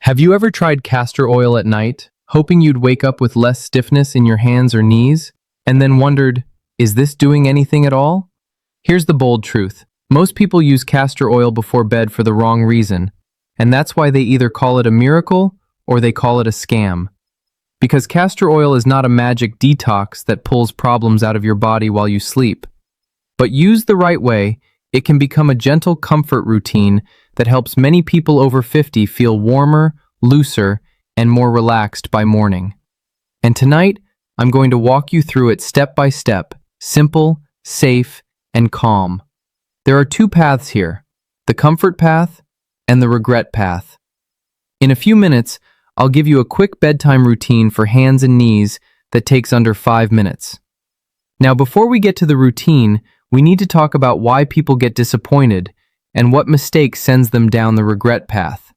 Have you ever tried castor oil at night, hoping you'd wake up with less stiffness in your hands or knees, and then wondered, is this doing anything at all? Here's the bold truth. Most people use castor oil before bed for the wrong reason, and that's why they either call it a miracle or they call it a scam. Because castor oil is not a magic detox that pulls problems out of your body while you sleep. But used the right way, it can become a gentle comfort routine that helps many people over 50 feel warmer, looser, and more relaxed by morning. And tonight, I'm going to walk you through it step by step, simple, safe, and calm. There are two paths here, the comfort path and the regret path. In a few minutes, I'll give you a quick bedtime routine for hands and knees that takes under 5 minutes. Now, before we get to the routine, we need to talk about why people get disappointed and what mistake sends them down the regret path.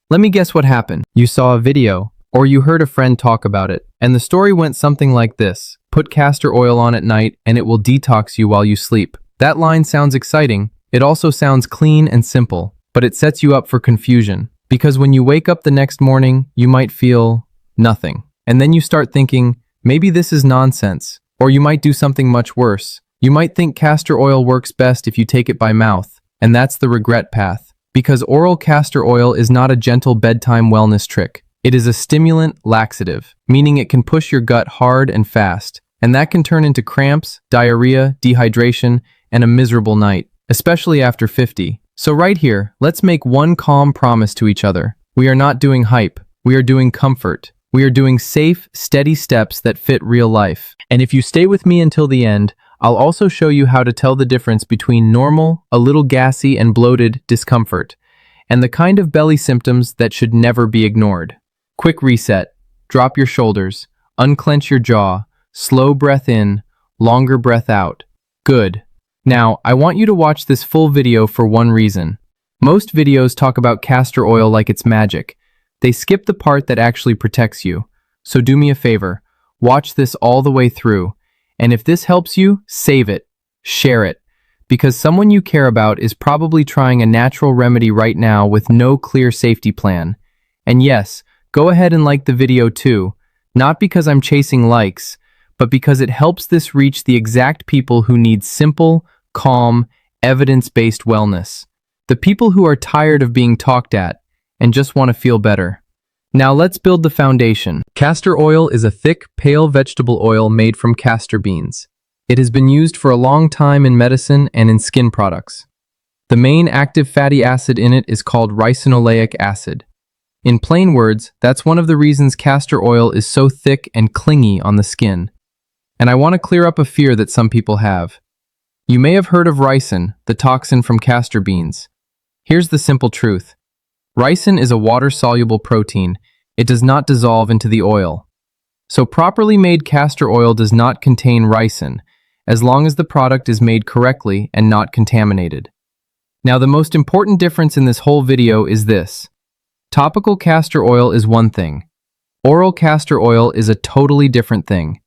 Let me guess what happened. You saw a video, or you heard a friend talk about it, and the story went something like this. Put castor oil on at night and it will detox you while you sleep. That line sounds exciting. It also sounds clean and simple, but it sets you up for confusion. Because when you wake up the next morning, you might feel nothing. And then you start thinking, maybe this is nonsense. Or you might do something much worse. You might think castor oil works best if you take it by mouth. And that's the regret path. Because oral castor oil is not a gentle bedtime wellness trick. It is a stimulant laxative, meaning it can push your gut hard and fast. And that can turn into cramps, diarrhea, dehydration, and a miserable night, especially after 50. So right here, let's make one calm promise to each other. We are not doing hype. We are doing comfort. We are doing safe, steady steps that fit real life. And if you stay with me until the end, I'll also show you how to tell the difference between normal, a little gassy and bloated discomfort, and the kind of belly symptoms that should never be ignored. Quick reset. Drop your shoulders. Unclench your jaw. Slow breath in. Longer breath out. Good. Now, I want you to watch this full video for one reason. Most videos talk about castor oil like it's magic. They skip the part that actually protects you. So do me a favor. Watch this all the way through. And if this helps you, save it. Share it. Because someone you care about is probably trying a natural remedy right now with no clear safety plan. And yes, go ahead and like the video too. Not because I'm chasing likes, but because it helps this reach the exact people who need simple, calm, evidence-based wellness. The people who are tired of being talked at and just want to feel better. Now let's build the foundation. Castor oil is a thick, pale vegetable oil made from castor beans. It has been used for a long time in medicine and in skin products. The main active fatty acid in it is called ricinoleic acid. In plain words, that's one of the reasons castor oil is so thick and clingy on the skin. And I want to clear up a fear that some people have. You may have heard of ricin, the toxin from castor beans. Here's the simple truth. Ricin is a water-soluble protein. It does not dissolve into the oil. So properly made castor oil does not contain ricin, as long as the product is made correctly and not contaminated. Now the most important difference in this whole video is this. Topical castor oil is one thing. Oral castor oil is a totally different thing.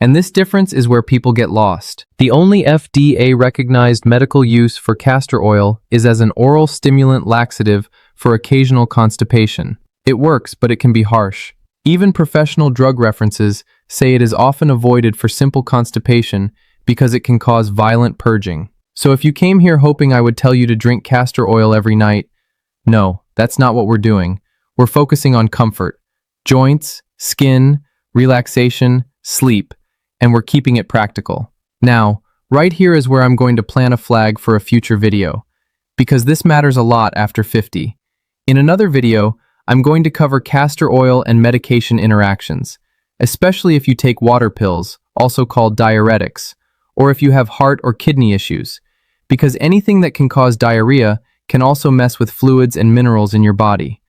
And this difference is where people get lost. The only FDA-recognized medical use for castor oil is as an oral stimulant laxative for occasional constipation. It works, but it can be harsh. Even professional drug references say it is often avoided for simple constipation because it can cause violent purging. So if you came here hoping I would tell you to drink castor oil every night, no, that's not what we're doing. We're focusing on comfort, joints, skin, relaxation, sleep, and we're keeping it practical. Now, right here is where I'm going to plant a flag for a future video, because this matters a lot after 50. In another video, I'm going to cover castor oil and medication interactions, especially if you take water pills, also called diuretics, or if you have heart or kidney issues, because anything that can cause diarrhea can also mess with fluids and minerals in your body.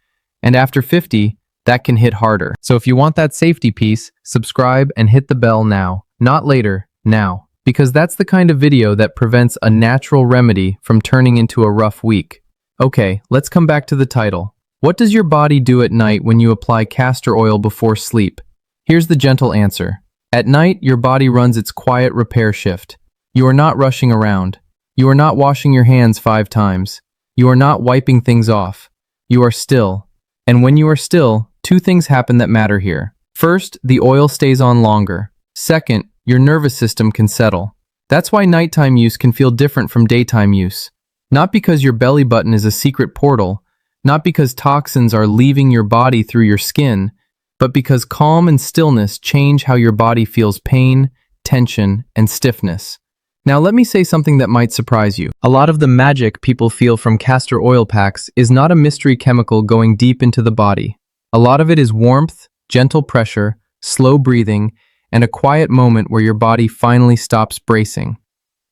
And after 50, that can hit harder. So if you want that safety piece, subscribe and hit the bell now. Not later, now. Because that's the kind of video that prevents a natural remedy from turning into a rough week. Okay, let's come back to the title. What does your body do at night when you apply castor oil before sleep? Here's the gentle answer. At night, your body runs its quiet repair shift. You are not rushing around. You are not washing your hands 5 times. You are not wiping things off. You are still. And when you are still, two things happen that matter here. First, the oil stays on longer. Second, your nervous system can settle. That's why nighttime use can feel different from daytime use. Not because your belly button is a secret portal, not because toxins are leaving your body through your skin, but because calm and stillness change how your body feels pain, tension, and stiffness. Now let me say something that might surprise you. A lot of the magic people feel from castor oil packs is not a mystery chemical going deep into the body. A lot of it is warmth, gentle pressure, slow breathing, and a quiet moment where your body finally stops bracing.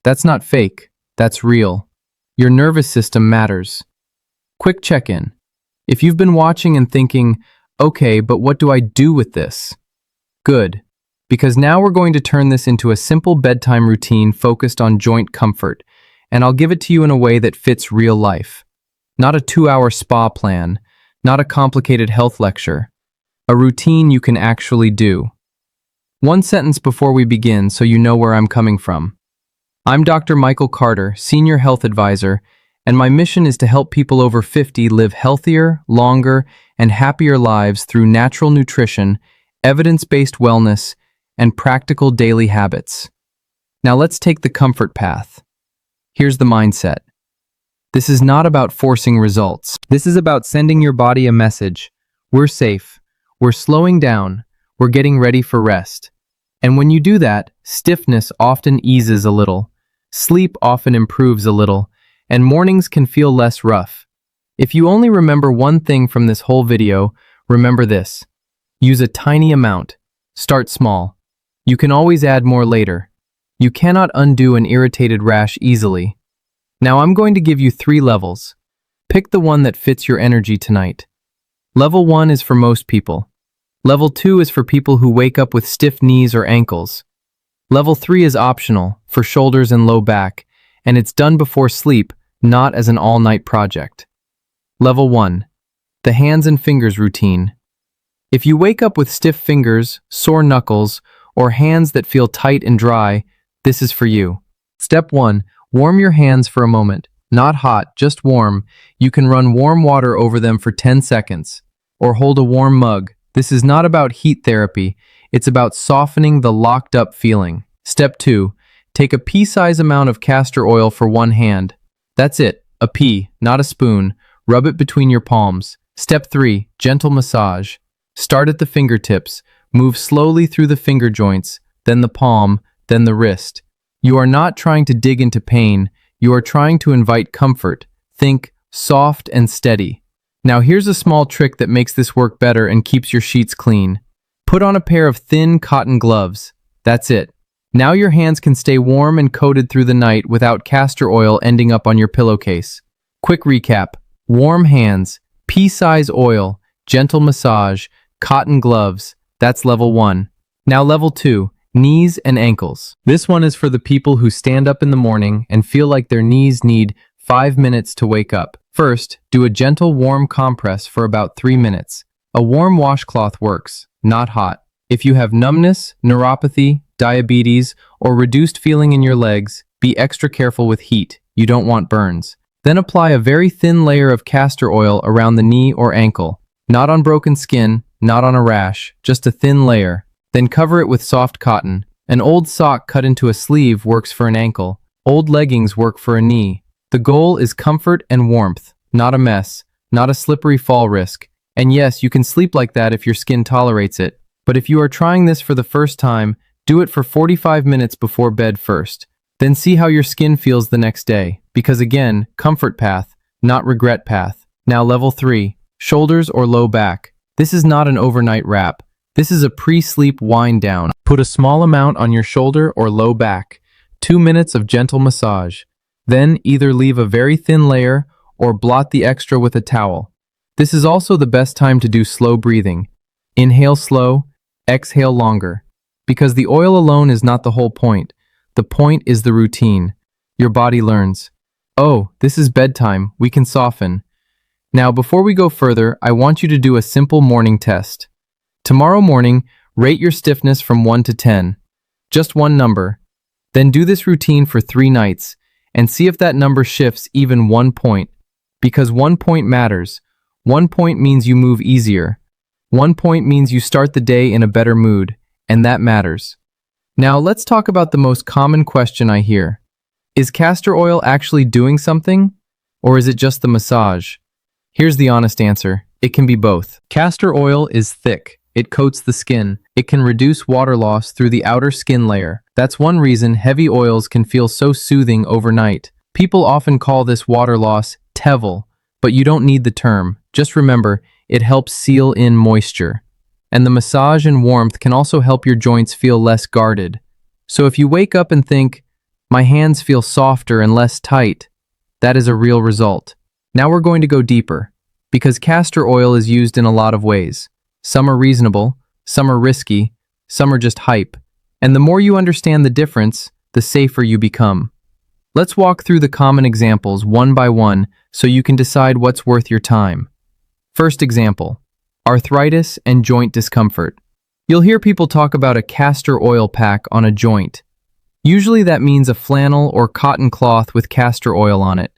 That's not fake, that's real. Your nervous system matters. Quick check-in. If you've been watching and thinking, okay, but what do I do with this? Good, because now we're going to turn this into a simple bedtime routine focused on joint comfort, and I'll give it to you in a way that fits real life. Not a 2-hour spa plan, not a complicated health lecture. A routine you can actually do. One sentence before we begin so you know where I'm coming from. I'm Dr. Michael Carter, Senior Health Advisor, and my mission is to help people over 50 live healthier, longer, and happier lives through natural nutrition, evidence-based wellness, and practical daily habits. Now let's take the comfort path. Here's the mindset. This is not about forcing results. This is about sending your body a message. We're safe. We're slowing down. We're getting ready for rest. And when you do that, stiffness often eases a little. Sleep often improves a little, and mornings can feel less rough. If you only remember one thing from this whole video, remember this. Use a tiny amount. Start small. You can always add more later. You cannot undo an irritated rash easily. Now I'm going to give you 3 levels. Pick the one that fits your energy tonight. Level 1 is for most people. Level 2 is for people who wake up with stiff knees or ankles. Level 3 is optional, for shoulders and low back, and it's done before sleep, not as an all-night project. Level 1. The hands and fingers routine. If you wake up with stiff fingers, sore knuckles, or hands that feel tight and dry, this is for you. Step 1. Warm your hands for a moment. Not hot, just warm. You can run warm water over them for 10 seconds. Or hold a warm mug. This is not about heat therapy. It's about softening the locked-up feeling. Step 2. Take a pea-size amount of castor oil for one hand. That's it. A pea, not a spoon. Rub it between your palms. Step 3. Gentle massage. Start at the fingertips. Move slowly through the finger joints, then the palm, then the wrist. You are not trying to dig into pain. You are trying to invite comfort. Think soft and steady. Now here's a small trick that makes this work better and keeps your sheets clean. Put on a pair of thin cotton gloves. That's it. Now your hands can stay warm and coated through the night without castor oil ending up on your pillowcase. Quick recap. Warm hands, pea-size oil, gentle massage, cotton gloves. That's level 1. Now level 2. Knees and ankles. This one is for the people who stand up in the morning and feel like their knees need 5 minutes to wake up. First, do a gentle warm compress for about 3 minutes. A warm washcloth works, not hot. If you have numbness, neuropathy, diabetes, or reduced feeling in your legs, be extra careful with heat. You don't want burns. Then apply a very thin layer of castor oil around the knee or ankle. Not on broken skin, not on a rash, just a thin layer. Then cover it with soft cotton. An old sock cut into a sleeve works for an ankle. Old leggings work for a knee. The goal is comfort and warmth, not a mess, not a slippery fall risk. And yes, you can sleep like that if your skin tolerates it. But if you are trying this for the first time, do it for 45 minutes before bed first. Then see how your skin feels the next day. Because again, comfort path, not regret path. Now level 3, shoulders or low back. This is not an overnight wrap. This is a pre-sleep wind down. Put a small amount on your shoulder or low back. 2 minutes of gentle massage. Then either leave a very thin layer or blot the extra with a towel. This is also the best time to do slow breathing. Inhale slow, exhale longer. Because the oil alone is not the whole point. The point is the routine. Your body learns. Oh, this is bedtime. We can soften. Now, before we go further, I want you to do a simple morning test. Tomorrow morning, rate your stiffness from 1 to 10. Just one number. Then do this routine for 3 nights and see if that number shifts even 1 point. Because 1 point matters. 1 point means you move easier. 1 point means you start the day in a better mood, and that matters. Now let's talk about the most common question I hear. Is castor oil actually doing something? Or is it just the massage? Here's the honest answer. It can be both. Castor oil is thick. It coats the skin. It can reduce water loss through the outer skin layer. That's one reason heavy oils can feel so soothing overnight. People often call this water loss tevel, but you don't need the term. Just remember, it helps seal in moisture. And the massage and warmth can also help your joints feel less guarded. So if you wake up and think, my hands feel softer and less tight, that is a real result. Now we're going to go deeper, because castor oil is used in a lot of ways. Some are reasonable, some are risky, some are just hype. And the more you understand the difference, the safer you become. Let's walk through the common examples one by one so you can decide what's worth your time. First example, arthritis and joint discomfort. You'll hear people talk about a castor oil pack on a joint. Usually that means a flannel or cotton cloth with castor oil on it,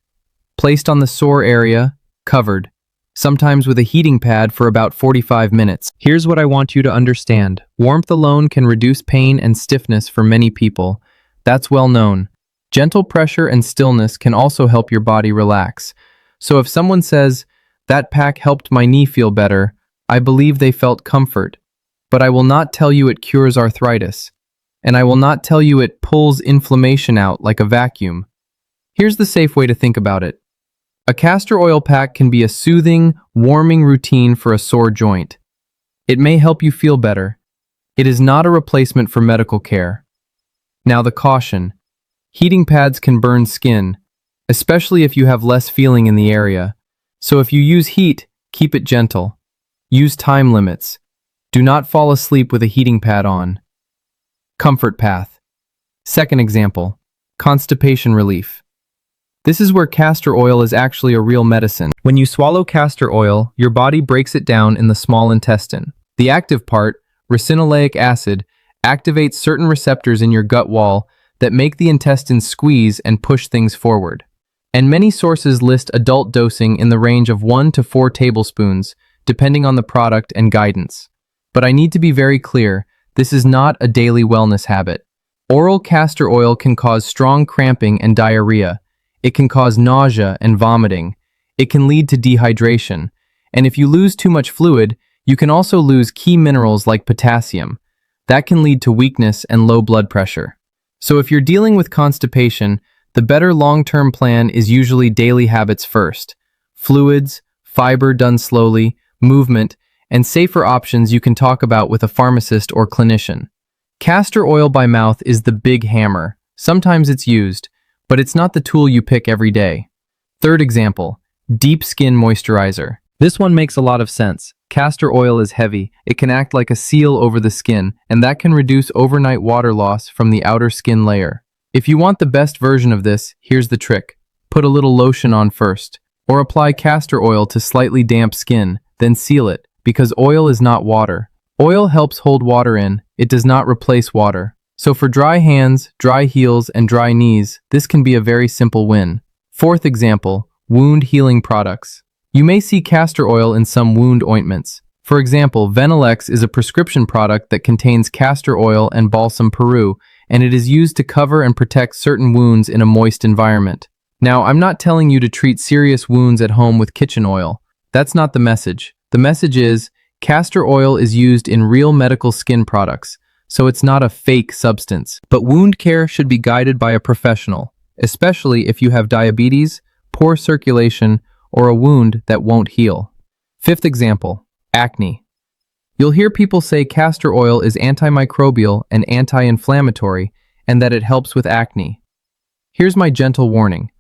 placed on the sore area, covered, sometimes with a heating pad for about 45 minutes. Here's what I want you to understand. Warmth alone can reduce pain and stiffness for many people. That's well known. Gentle pressure and stillness can also help your body relax. So if someone says, that pack helped my knee feel better, I believe they felt comfort. But I will not tell you it cures arthritis. And I will not tell you it pulls inflammation out like a vacuum. Here's the safe way to think about it. A castor oil pack can be a soothing, warming routine for a sore joint. It may help you feel better. It is not a replacement for medical care. Now the caution. Heating pads can burn skin, especially if you have less feeling in the area. So if you use heat, keep it gentle. Use time limits. Do not fall asleep with a heating pad on. Comfort path. Second example, constipation relief. This is where castor oil is actually a real medicine. When you swallow castor oil, your body breaks it down in the small intestine. The active part, ricinoleic acid, activates certain receptors in your gut wall that make the intestines squeeze and push things forward. And many sources list adult dosing in the range of 1 to 4 tablespoons, depending on the product and guidance. But I need to be very clear, this is not a daily wellness habit. Oral castor oil can cause strong cramping and diarrhea. It can cause nausea and vomiting. It can lead to dehydration. And if you lose too much fluid, you can also lose key minerals like potassium. That can lead to weakness and low blood pressure. So if you're dealing with constipation, the better long-term plan is usually daily habits first. Fluids, fiber done slowly, movement, and safer options you can talk about with a pharmacist or clinician. Castor oil by mouth is the big hammer. Sometimes it's used, but it's not the tool you pick every day. Third example, deep skin moisturizer. This one makes a lot of sense. Castor oil is heavy. It can act like a seal over the skin, and that can reduce overnight water loss from the outer skin layer. If you want the best version of this, here's the trick. Put a little lotion on first, or apply castor oil to slightly damp skin, then seal it, because oil is not water. Oil helps hold water in, it does not replace water. So for dry hands, dry heels, and dry knees, this can be a very simple win. Fourth example, wound healing products. You may see castor oil in some wound ointments. For example, Venelex is a prescription product that contains castor oil and balsam Peru, and it is used to cover and protect certain wounds in a moist environment. Now, I'm not telling you to treat serious wounds at home with kitchen oil. That's not the message. The message is, castor oil is used in real medical skin products, so it's not a fake substance. But wound care should be guided by a professional, especially if you have diabetes, poor circulation, or a wound that won't heal. Fifth example, acne. You'll hear people say castor oil is antimicrobial and anti-inflammatory, and that it helps with acne. Here's my gentle warning.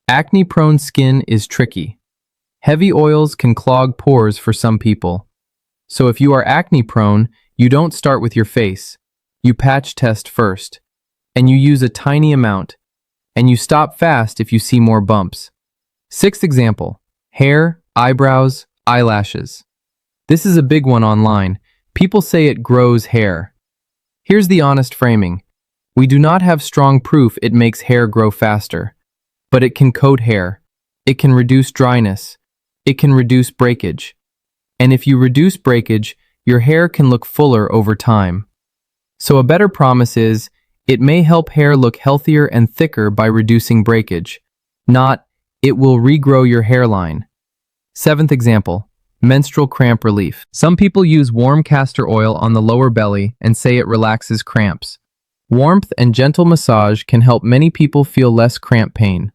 Acne-prone skin is tricky. Heavy oils can clog pores for some people. So if you are acne-prone, you don't start with your face. You patch test first, and you use a tiny amount, and you stop fast if you see more bumps. Sixth example, hair, eyebrows, eyelashes. This is a big one online. People say it grows hair. Here's the honest framing. We do not have strong proof it makes hair grow faster, but it can coat hair. It can reduce dryness. it can reduce breakage. And if you reduce breakage, your hair can look fuller over time. So a better promise is, it may help hair look healthier and thicker by reducing breakage, not, it will regrow your hairline. Seventh example, menstrual cramp relief. Some people use warm castor oil on the lower belly and say it relaxes cramps. Warmth and gentle massage can help many people feel less cramp pain.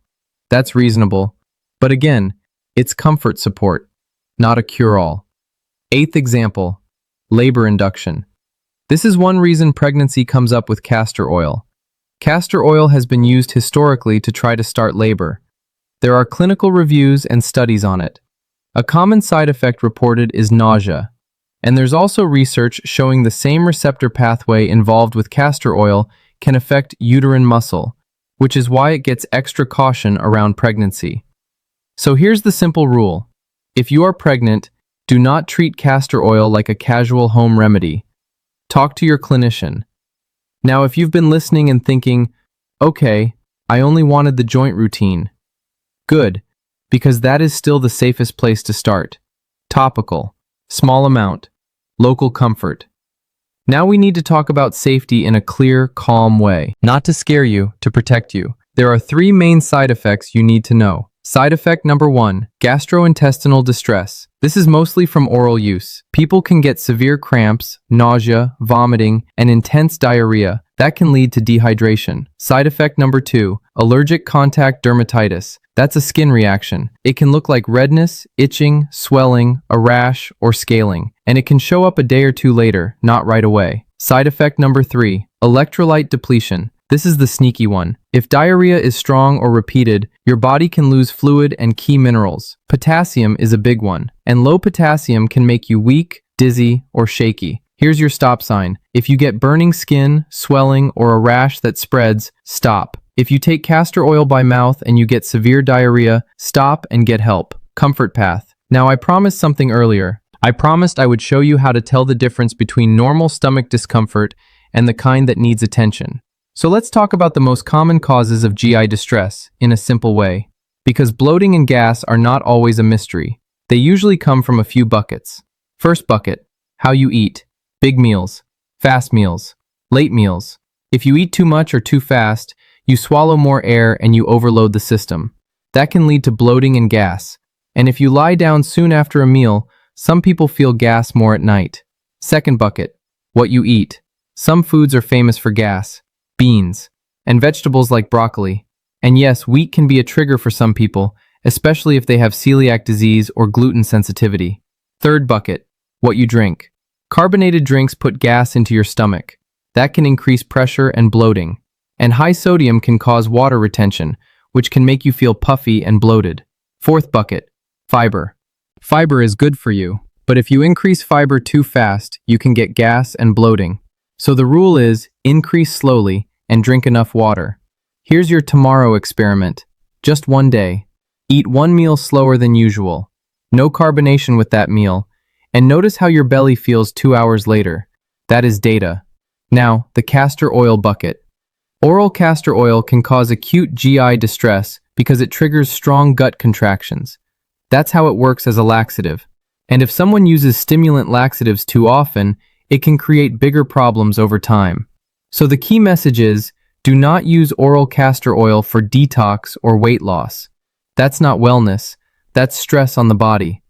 That's reasonable. But again, it's comfort support, not a cure-all. Eighth example, labor induction. This is one reason pregnancy comes up with castor oil. Castor oil has been used historically to try to start labor. There are clinical reviews and studies on it. A common side effect reported is nausea, and there's also research showing the same receptor pathway involved with castor oil can affect uterine muscle, which is why it gets extra caution around pregnancy. So here's the simple rule. If you are pregnant, do not treat castor oil like a casual home remedy. Talk to your clinician. Now, if you've been listening and thinking, okay, I only wanted the joint routine. Good. Because that is still the safest place to start. Topical, small amount, local comfort. Now we need to talk about safety in a clear, calm way. Not to scare you, to protect you. There are 3 main side effects you need to know. Side effect number 1, gastrointestinal distress. This is mostly from oral use. People can get severe cramps, nausea, vomiting, and intense diarrhea. That can lead to dehydration. Side effect number 2, allergic contact dermatitis. That's a skin reaction. It can look like redness, itching, swelling, a rash, or scaling, and it can show up a day or 2 later, not right away. Side effect number 3, electrolyte depletion. This is the sneaky one. If diarrhea is strong or repeated, your body can lose fluid and key minerals. Potassium is a big one, and low potassium can make you weak, dizzy, or shaky. Here's your stop sign. If you get burning skin, swelling, or a rash that spreads, stop. If you take castor oil by mouth and you get severe diarrhea, stop and get help. Comfort path. Now, I promised something earlier. I promised I would show you how to tell the difference between normal stomach discomfort and the kind that needs attention. So let's talk about the most common causes of GI distress in a simple way. Because bloating and gas are not always a mystery. They usually come from a few buckets. First bucket, how you eat. Big meals, fast meals, late meals. If you eat too much or too fast, you swallow more air and you overload the system. That can lead to bloating and gas. And if you lie down soon after a meal, some people feel gas more at night. Second bucket, what you eat. Some foods are famous for gas. Beans, and vegetables like broccoli. And yes, wheat can be a trigger for some people, especially if they have celiac disease or gluten sensitivity. Third bucket, what you drink. Carbonated drinks put gas into your stomach. That can increase pressure and bloating. And high sodium can cause water retention, which can make you feel puffy and bloated. Fourth bucket, fiber. Fiber is good for you, but if you increase fiber too fast, you can get gas and bloating. So the rule is, increase slowly and drink enough water. Here's your tomorrow experiment. Just one day. Eat one meal slower than usual. No carbonation with that meal. And notice how your belly feels 2 hours later. That is data. Now, the castor oil bucket. Oral castor oil can cause acute GI distress because it triggers strong gut contractions. That's how it works as a laxative. And if someone uses stimulant laxatives too often, it can create bigger problems over time. So the key message is, do not use oral castor oil for detox or weight loss. That's not wellness, that's stress on the body.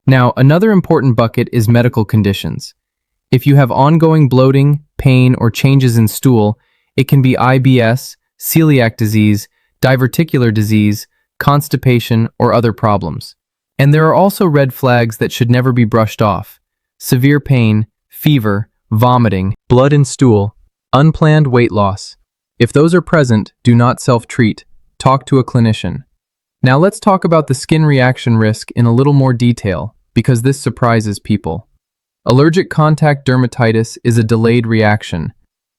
Now, another important bucket is medical conditions. If you have ongoing bloating, pain, or changes in stool, it can be IBS, celiac disease, diverticular disease, constipation, or other problems. And there are also red flags that should never be brushed off. Severe pain, fever, vomiting, blood in stool, unplanned weight loss. If those are present, do not self-treat. Talk to a clinician. Now let's talk about the skin reaction risk in a little more detail, because this surprises people. Allergic contact dermatitis is a delayed reaction.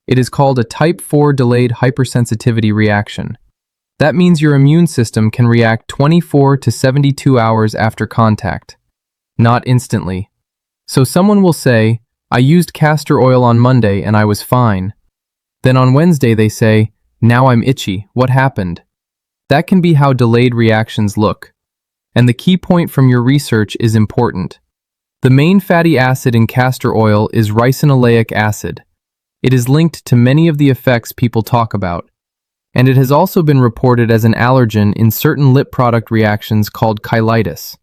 It is called a type 4 delayed hypersensitivity reaction. That means your immune system can react 24 to 72 hours after contact, not instantly. So someone will say, I used castor oil on Monday and I was fine. Then on Wednesday they say, now I'm itchy, what happened? That can be how delayed reactions look. And the key point from your research is important. The main fatty acid in castor oil is ricinoleic acid. It is linked to many of the effects people talk about, and it has also been reported as an allergen in certain lip product reactions called cheilitis.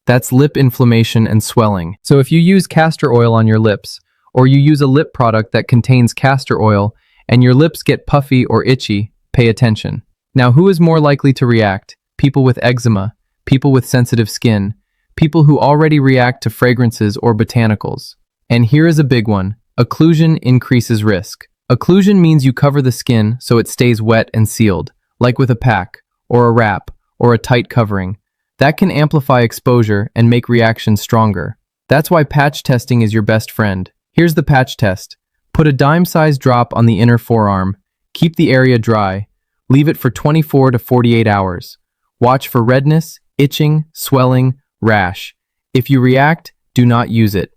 That's lip inflammation and swelling. So if you use castor oil on your lips, or you use a lip product that contains castor oil, and your lips get puffy or itchy, pay attention. Now, who is more likely to react? People with eczema, people with sensitive skin, people who already react to fragrances or botanicals. And here is a big one. Occlusion increases risk. Occlusion means you cover the skin so it stays wet and sealed, like with a pack, or a wrap, or a tight covering. That can amplify exposure and make reactions stronger. That's why patch testing is your best friend. Here's the patch test. Put a dime-sized drop on the inner forearm. Keep the area dry. Leave it for 24 to 48 hours. Watch for redness, itching, swelling, rash. If you react, do not use it.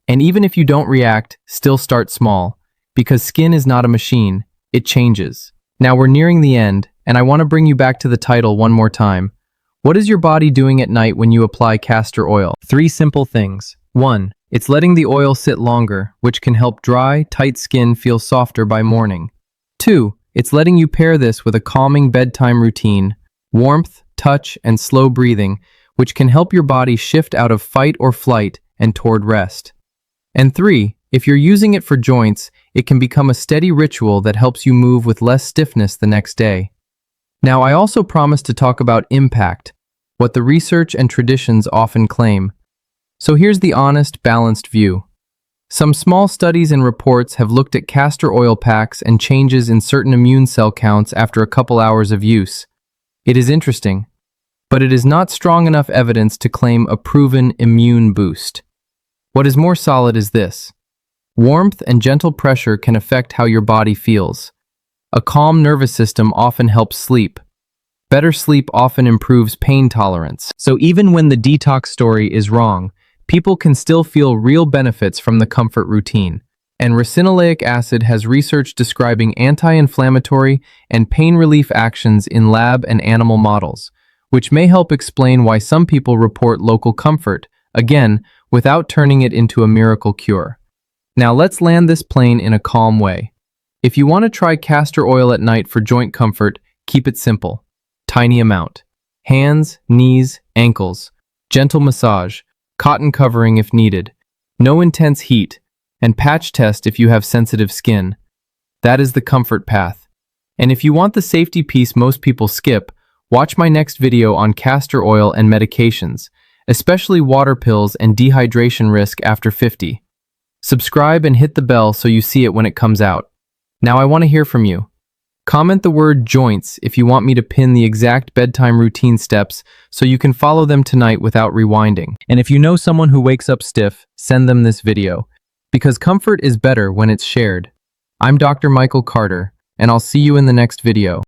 And even if you don't react, still start small. Because skin is not a machine, it changes. Now we're nearing the end, and I want to bring you back to the title one more time. What is your body doing at night when you apply castor oil? 3 simple things. 1. It's letting the oil sit longer, which can help dry, tight skin feel softer by morning. 2. It's letting you pair this with a calming bedtime routine, warmth, touch, and slow breathing, which can help your body shift out of fight or flight and toward rest. And 3. If you're using it for joints, it can become a steady ritual that helps you move with less stiffness the next day. Now, I also promised to talk about impact, what the research and traditions often claim. So here's the honest, balanced view. Some small studies and reports have looked at castor oil packs and changes in certain immune cell counts after a couple hours of use. It is interesting, but it is not strong enough evidence to claim a proven immune boost. What is more solid is this. Warmth and gentle pressure can affect how your body feels. A calm nervous system often helps sleep. Better sleep often improves pain tolerance. So even when the detox story is wrong, people can still feel real benefits from the comfort routine. And ricinoleic acid has research describing anti-inflammatory and pain relief actions in lab and animal models, which may help explain why some people report local comfort, again, without turning it into a miracle cure. Now let's land this plane in a calm way. If you want to try castor oil at night for joint comfort, keep it simple. Tiny amount. Hands, knees, ankles. Gentle massage. Cotton covering if needed. No intense heat. And patch test if you have sensitive skin. That is the comfort path. And if you want the safety piece most people skip, watch my next video on castor oil and medications, especially water pills and dehydration risk after 50. Subscribe and hit the bell so you see it when it comes out. Now I want to hear from you. Comment the word joints if you want me to pin the exact bedtime routine steps so you can follow them tonight without rewinding. And if you know someone who wakes up stiff, send them this video. Because comfort is better when it's shared. I'm Dr. Michael Carter, and I'll see you in the next video.